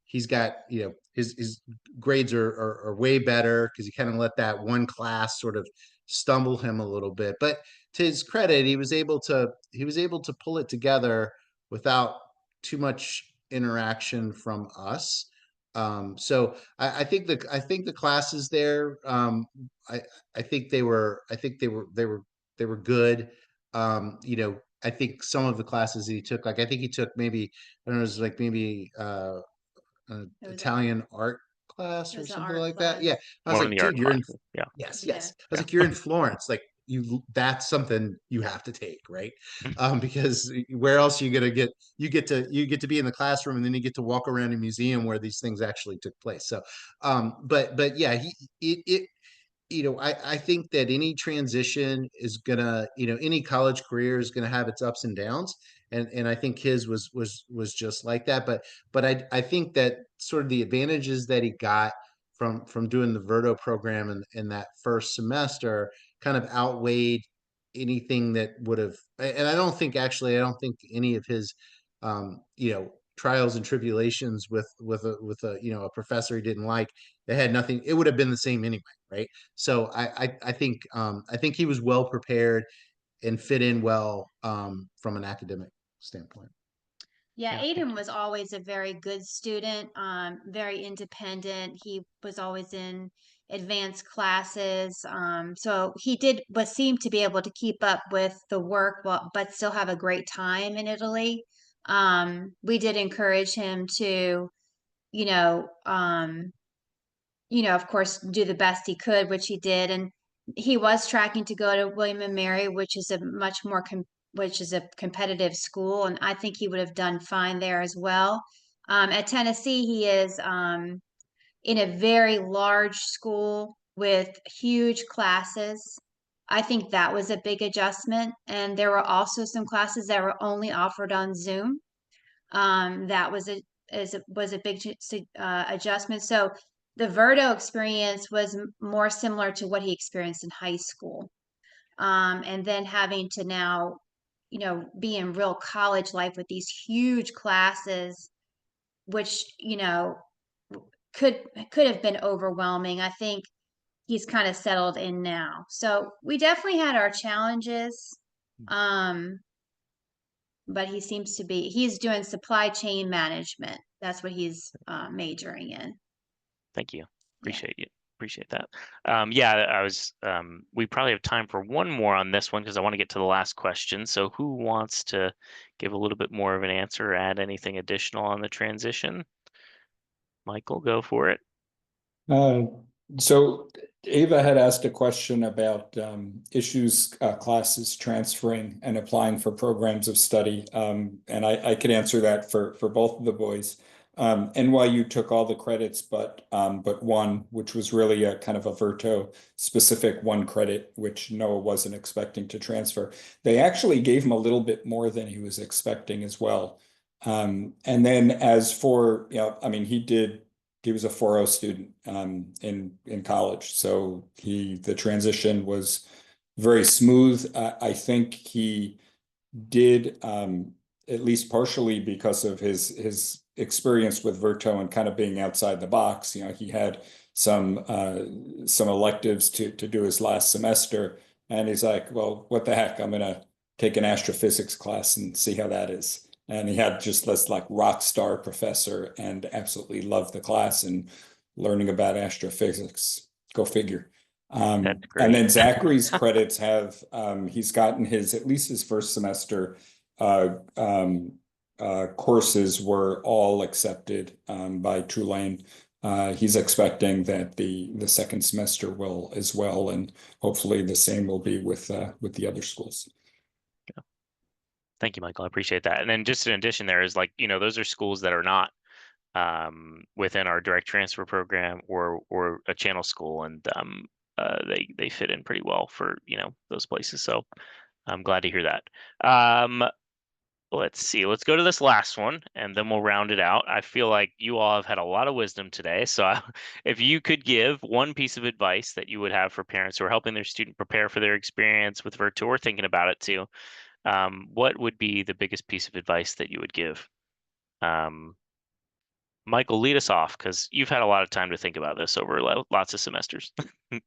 he's got his grades are way better because he kind of let that one class sort of stumble him a little bit. But to his credit, he was able to pull it together without too much interaction from us. So I think the classes there, I think they were good. I think some of the classes he took, like I think he took maybe, I don't know, it was like maybe an Italian art class or something like that. Yeah. I was One of like, the art dude, you're in, classes. Yeah. yes. Yeah. I was like, you're in Florence. Like that's something you have to take, right? Because where else are you gonna get, you get to be in the classroom and then you get to walk around a museum where these things actually took place. So, but yeah, I think that any transition is gonna, any college career is gonna have its ups and downs, and I think his was just like that. But I think that sort of the advantages that he got from doing the Verto program in that first semester kind of outweighed anything that would have. And I don't think any of his, trials and tribulations with a professor he didn't like. They had nothing. It would have been the same anyway, right? So I think he was well prepared and fit in well from an academic standpoint. Yeah, Aiden was always a very good student, very independent. He was always in advanced classes. So he seemed to be able to keep up with the work, but still have a great time in Italy. We did encourage him to, you know, um, of course, do the best he could, which he did. And he was tracking to go to William and Mary, which is a competitive school, and I think he would have done fine there as well. At Tennessee, he is in a very large school with huge classes. I think that was a big adjustment, and there were also some classes that were only offered on Zoom. That was a big adjustment. So the Verto experience was more similar to what he experienced in high school. And then having to now, be in real college life with these huge classes, which, could have been overwhelming. I think he's kind of settled in now. So we definitely had our challenges. But he's doing supply chain management. That's what he's majoring in. Thank you. Appreciate that. Yeah, we probably have time for one more on this one because I want to get to the last question. So who wants to give a little bit more of an answer or add anything additional on the transition? Michael, go for it. So Ava had asked a question about issues, classes transferring and applying for programs of study. And I could answer that for both of the boys. NYU took all the credits, but one, which was really a kind of a Verto specific 1 credit, which Noah wasn't expecting to transfer. They actually gave him a little bit more than he was expecting as well. And then as for, he was a 4.0 student in college, so the transition was very smooth. I think he did, at least partially because of his experience with Verto and kind of being outside the box. He had some electives to do his last semester, and he's like, well, what the heck, I'm gonna take an astrophysics class and see how that is. And he had just this like rock star professor and absolutely loved the class and learning about astrophysics. Go figure. And then Zachary's credits have, he's gotten at least his first semester courses were all accepted by Tulane. He's expecting that the second semester will as well, and hopefully the same will be with the other schools. Thank you, Michael. I appreciate that. And then just in addition, there is those are schools that are not within our direct transfer program or a channel school, and they fit in pretty well for those places. So I'm glad to hear that. Let's see. Let's go to this last one, and then we'll round it out. I feel like you all have had a lot of wisdom today. So if you could give one piece of advice that you would have for parents who are helping their student prepare for their experience with Verto or thinking about it too, what would be the biggest piece of advice that you would give? Michael, lead us off because you've had a lot of time to think about this over lots of semesters. Keep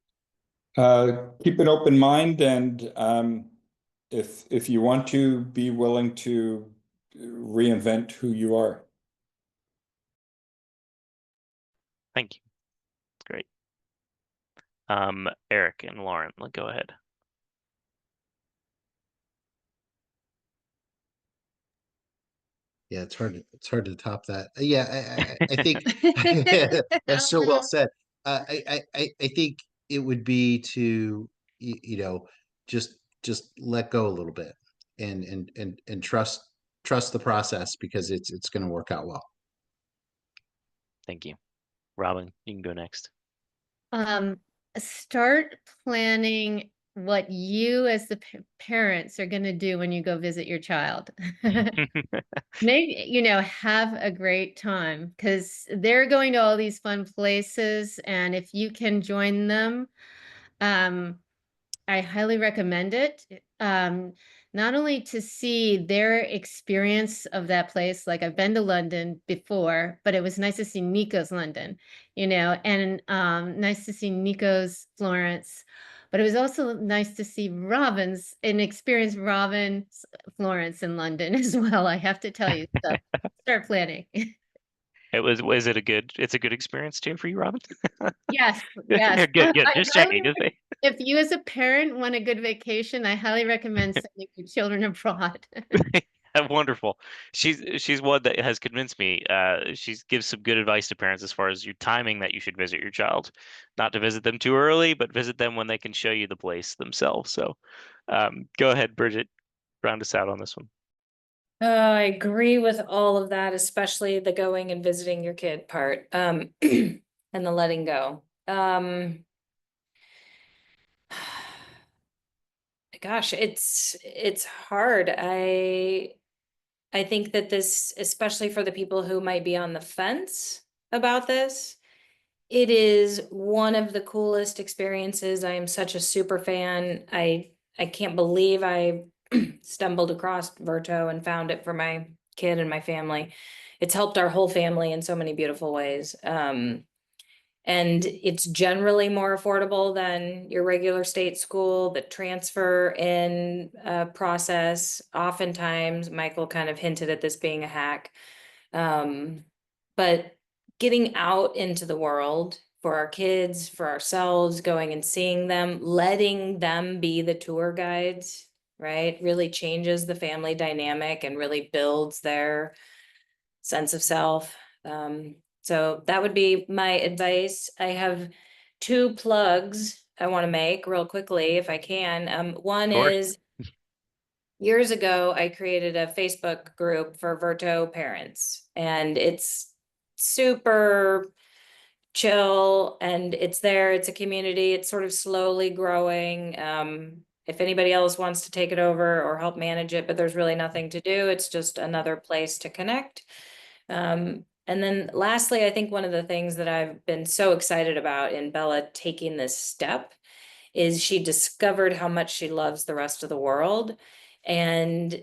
an open mind, and if you want to, be willing to reinvent who you are. Thank you. Great. Eric and Lauren, go ahead. Yeah, it's hard to top that. Yeah, I think that's so well said. I think it would be to just let go a little bit and trust the process, because it's going to work out well. Thank you. Robyn, you can go next. Start planning what you as the parents are going to do when you go visit your child. Maybe, have a great time, because they're going to all these fun places. And if you can join them, I highly recommend it. Not only to see their experience of that place, like I've been to London before, but it was nice to see Nico's London, and nice to see Nico's Florence. But it was also nice to see Robyn's and experience Robyn's Florence in London as well, I have to tell you. So start planning. It's a good experience too for you, Robyn? Yes. Good. Just checking. If you as a parent want a good vacation, I highly recommend sending your children abroad. Wonderful. She's one that has convinced me. She gives some good advice to parents as far as your timing that you should visit your child. Not to visit them too early, but visit them when they can show you the place themselves. So go ahead, Bridget, round us out on this one. I agree with all of that, especially the going and visiting your kid part, and the letting go. Gosh, it's hard. I think that this, especially for the people who might be on the fence about this, It is one of the coolest experiences. I am such a super fan. I can't believe I stumbled across Verto and found it for my kid and my family. It's helped our whole family in so many beautiful ways. And it's generally more affordable than your regular state school. The transfer in process, oftentimes, Michael kind of hinted at this being a hack. But getting out into the world for our kids, for ourselves, going and seeing them, letting them be the tour guides, right? Really changes the family dynamic and really builds their sense of self. So that would be my advice. I have 2 plugs I want to make real quickly, if I can. One is years ago, I created a Facebook group for Verto parents, and it's super chill and it's there. It's a community. It's sort of slowly growing. If anybody else wants to take it over or help manage it, but there's really nothing to do. It's just another place to connect. And then lastly, I think one of the things that I've been so excited about in Bella taking this step is she discovered how much she loves the rest of the world. And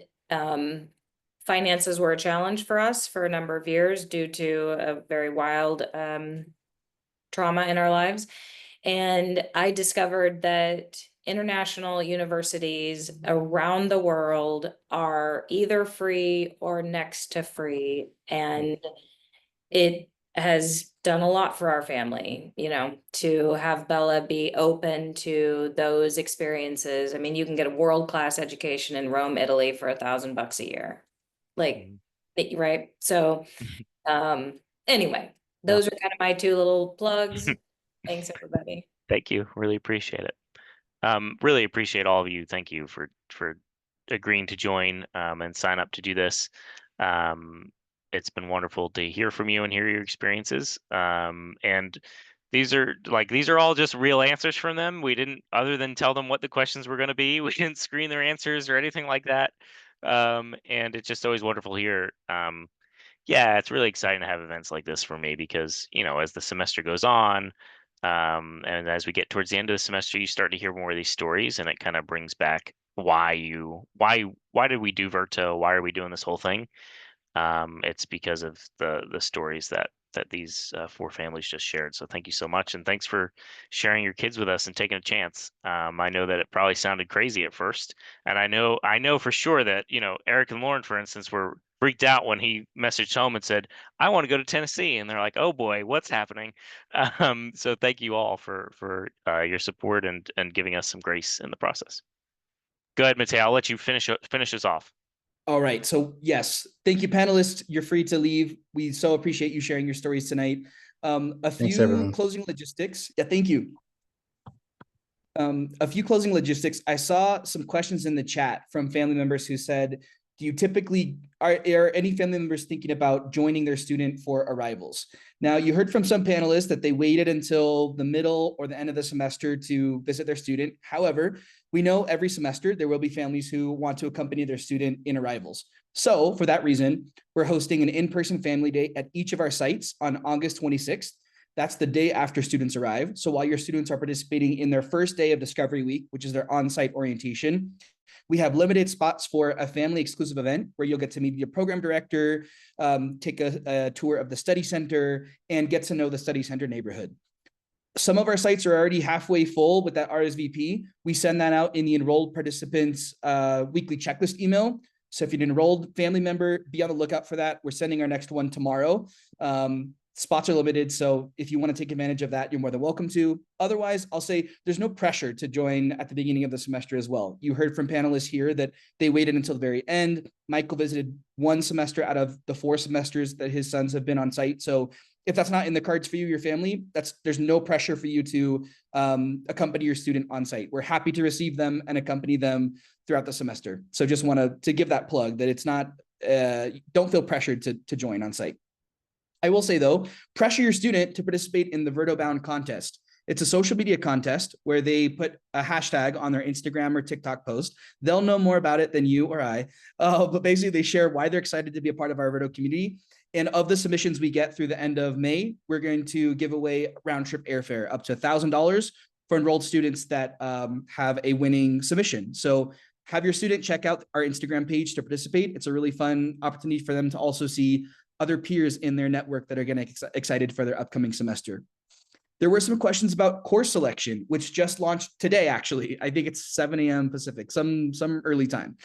finances were a challenge for us for a number of years due to a very wild trauma in our lives. And I discovered that international universities around the world are either free or next to free. And it has done a lot for our family, you know, to have Bella be open to those experiences. I mean, you can get a world-class education in Rome, Italy for $1,000 a year. Like, right? So, anyway, those are kind of my 2 little plugs. Thanks, everybody. Thank you. Really appreciate it. Really appreciate all of you. Thank you for agreeing to join and sign up to do this. It's been wonderful to hear from you and hear your experiences. And these are all just real answers from them. We didn't, other than tell them what the questions were going to be, we didn't screen their answers or anything like that. And it's just always wonderful to hear. Yeah, it's really exciting to have events like this for me because, you know, as the semester goes on, and as we get towards the end of the semester, you start to hear more of these stories, and it kind of brings back why did we do Verto? Why are we doing this whole thing? It's because of the stories that these 4 families just shared. So thank you so much, and thanks for sharing your kids with us and taking a chance. I know that it probably sounded crazy at first, and I know for sure that, you know, Eric and Lauren, for instance, were freaked out when he messaged home and said, "I want to go to Tennessee," and they're like, "Oh boy, what's happening?" So thank you all for your support and giving us some grace in the process. Go ahead, Mateo. I'll let you finish us off. All right. So yes, thank you, panelists. You're free to leave. We so appreciate you sharing your stories tonight. A few everyone. closing logistics. Yeah, thank you. A few closing logistics. I saw some questions in the chat from family members who said, do you typically, are any family members thinking about joining their student for arrivals? Now, you heard from some panelists that they waited until the middle or the end of the semester to visit their student. However, we know every semester there will be families who want to accompany their student in arrivals. So for that reason, we're hosting an in-person family day at each of our sites on August 26th. That's the day after students arrive. So while your students are participating in their first day of Discovery Week, which is their on-site orientation, we have limited spots for a family exclusive event where you'll get to meet your program director, take a tour of the study center, and get to know the study center neighborhood. Some of our sites are already halfway full with that RSVP. We send that out in the enrolled participants weekly checklist email. So if you're an enrolled family member, be on the lookout for that. We're sending our next one tomorrow. Spots are limited, so if you want to take advantage of that, you're more than welcome to. Otherwise, I'll say there's no pressure to join at the beginning of the semester as well. You heard from panelists here that they waited until the very end. Michael visited 1 semester out of the 4 semesters that his sons have been on site. So if that's not in the cards for you, your family, there's no pressure for you to accompany your student on site. We're happy to receive them and accompany them throughout the semester. So just want to give that plug that it's not, don't feel pressured to join on site. I will say though, pressure your student to participate in the Verto Bound contest. It's a social media contest where they put a hashtag on their Instagram or TikTok post. They'll know more about it than you or I, but basically they share why they're excited to be a part of our Verto community. And of the submissions we get through the end of May, we're going to give away round trip airfare up to $1,000 for enrolled students that have a winning submission. So have your student check out our Instagram page to participate. It's a really fun opportunity for them to also see other peers in their network that are getting excited for their upcoming semester. There were some questions about course selection, which just launched today, actually. I think it's 7 a.m. Pacific, some early time.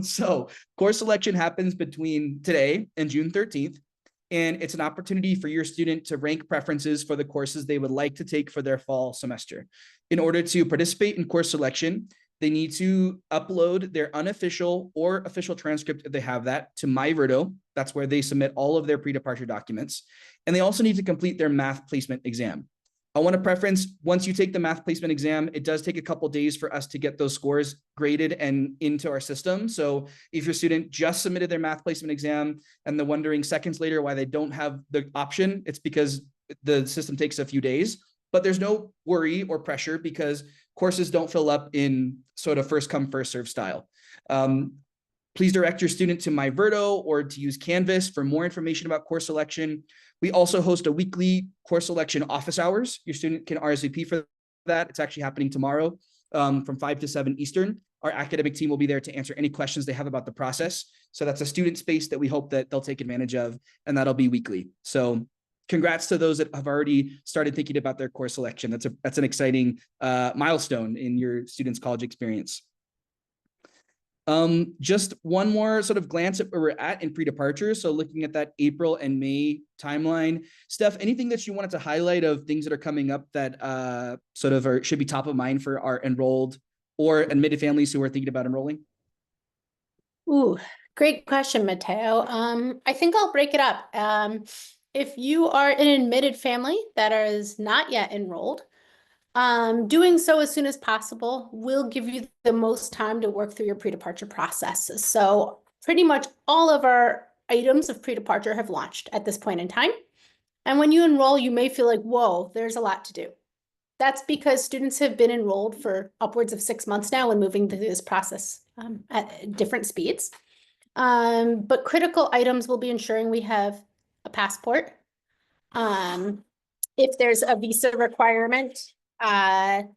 So course selection happens between today and June 13th. And it's an opportunity for your student to rank preferences for the courses they would like to take for their fall semester. In order to participate in course selection, they need to upload their unofficial or official transcript if they have that to MyVerto. That's where they submit all of their pre-departure documents. And they also need to complete their math placement exam. I want to preference, once you take the math placement exam, it does take a couple days for us to get those scores graded and into our system. So if your student just submitted their math placement exam and they're wondering seconds later why they don't have the option, it's because the system takes a few days. But there's no worry or pressure because courses don't fill up in sort of first come, first serve style. Please direct your student to MyVerto or to use Canvas for more information about course selection. We also host a weekly course selection office hours. Your student can RSVP for that. It's actually happening tomorrow from 5 to 7 Eastern. Our academic team will be there to answer any questions they have about the process. So that's a student space that we hope that they'll take advantage of, and that'll be weekly. So congrats to those that have already started thinking about their course selection. That's an exciting milestone in your student's college experience. Just one more sort of glance at where we're at in pre-departure. So looking at that April and May timeline, Steph, anything that you wanted to highlight of things that are coming up that sort of should be top of mind for our enrolled or admitted families who are thinking about enrolling? Ooh, great question, Mateo. I think I'll break it up. If you are an admitted family that is not yet enrolled, doing so as soon as possible will give you the most time to work through your pre-departure process. So pretty much all of our items of pre-departure have launched at this point in time. And when you enroll, you may feel like, whoa, there's a lot to do. That's because students have been enrolled for upwards of 6 months now and moving through this process at different speeds. But critical items will be ensuring we have a passport. If there's a visa requirement, that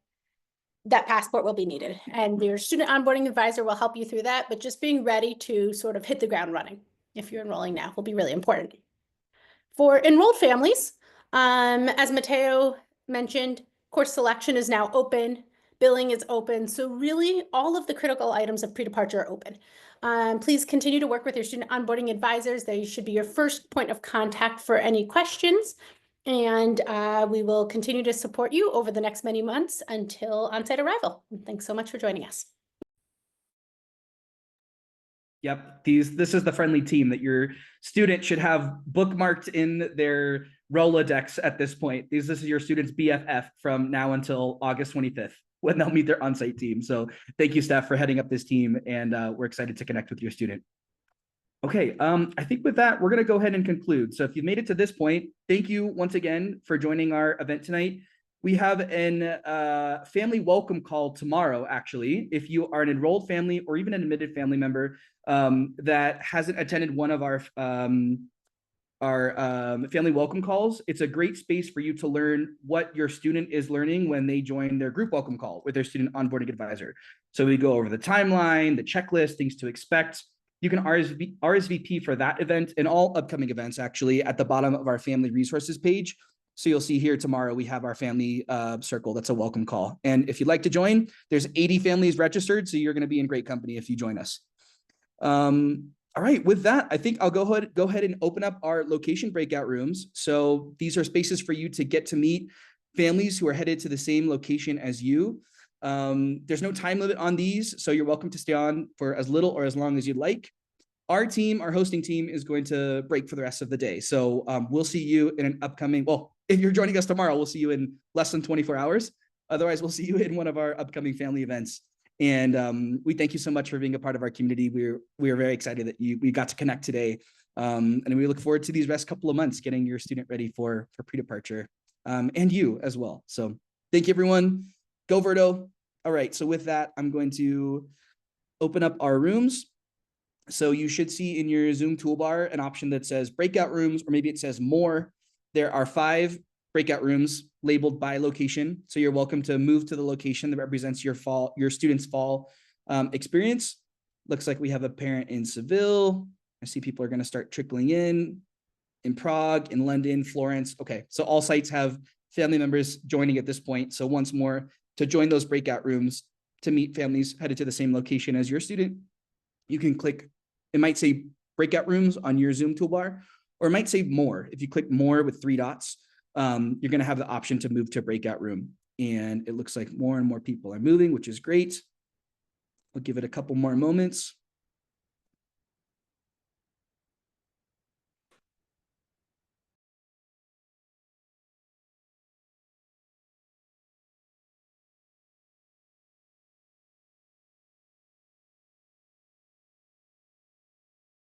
passport will be needed, and your student onboarding advisor will help you through that, but just being ready to sort of hit the ground running if you're enrolling now will be really important. For enrolled families, as Mateo mentioned, course selection is now open, billing is open, so really all of the critical items of pre-departure are open. Please continue to work with your student onboarding advisors. They should be your first point of contact for any questions. And we will continue to support you over the next many months until on-site arrival. And thanks so much for joining us. Yep, this is the friendly team that your student should have bookmarked in their Rolodex at this point. This is your student's BFF from now until August 25th when they'll meet their on-site team. So thank you, Steph, for heading up this team, and we're excited to connect with your student. Okay, I think with that, we're going to go ahead and conclude. So if you've made it to this point, thank you once again for joining our event tonight. We have an family welcome call tomorrow, actually. If you are an enrolled family or even an admitted family member that hasn't attended one of our family welcome calls, it's a great space for you to learn what your student is learning when they join their group welcome call with their student onboarding advisor. So we go over the timeline, the checklist, things to expect. You can RSVP for that event and all upcoming events actually at the bottom of our family resources page. So you'll see here tomorrow, we have our family circle. That's a welcome call. And if you'd like to join, there's 80 families registered. So you're going to be in great company if you join us. All right, with that, I think I'll go ahead and open up our location breakout rooms. So these are spaces for you to get to meet families who are headed to the same location as you. There's no time limit on these, so you're welcome to stay on for as little or as long as you'd like. Our team, our hosting team, is going to break for the rest of the day. So we'll see you in an upcoming, well, if you're joining us tomorrow, we'll see you in less than 24 hours. Otherwise, we'll see you in one of our upcoming family events. And we thank you so much for being a part of our community. We are very excited that we got to connect today. And we look forward to these rest couple of months, getting your student ready for pre-departure and you as well. So thank you, everyone. Go Verto. All right, so with that, I'm going to open up our rooms. So you should see in your Zoom toolbar an option that says breakout rooms, or maybe it says more. There are 5 breakout rooms labeled by location. So you're welcome to move to the location that represents your students' fall experience. Looks like we have a parent in Seville. I see people are going to start trickling in Prague, in London, Florence. Okay, so all sites have family members joining at this point. So once more, to join those breakout rooms, to meet families headed to the same location as your student, you can click, it might say breakout rooms on your Zoom toolbar, or it might say more. If you click more with 3 dots, you're going to have the option to move to a breakout room. And it looks like more and more people are moving, which is great. We'll give it a couple more moments.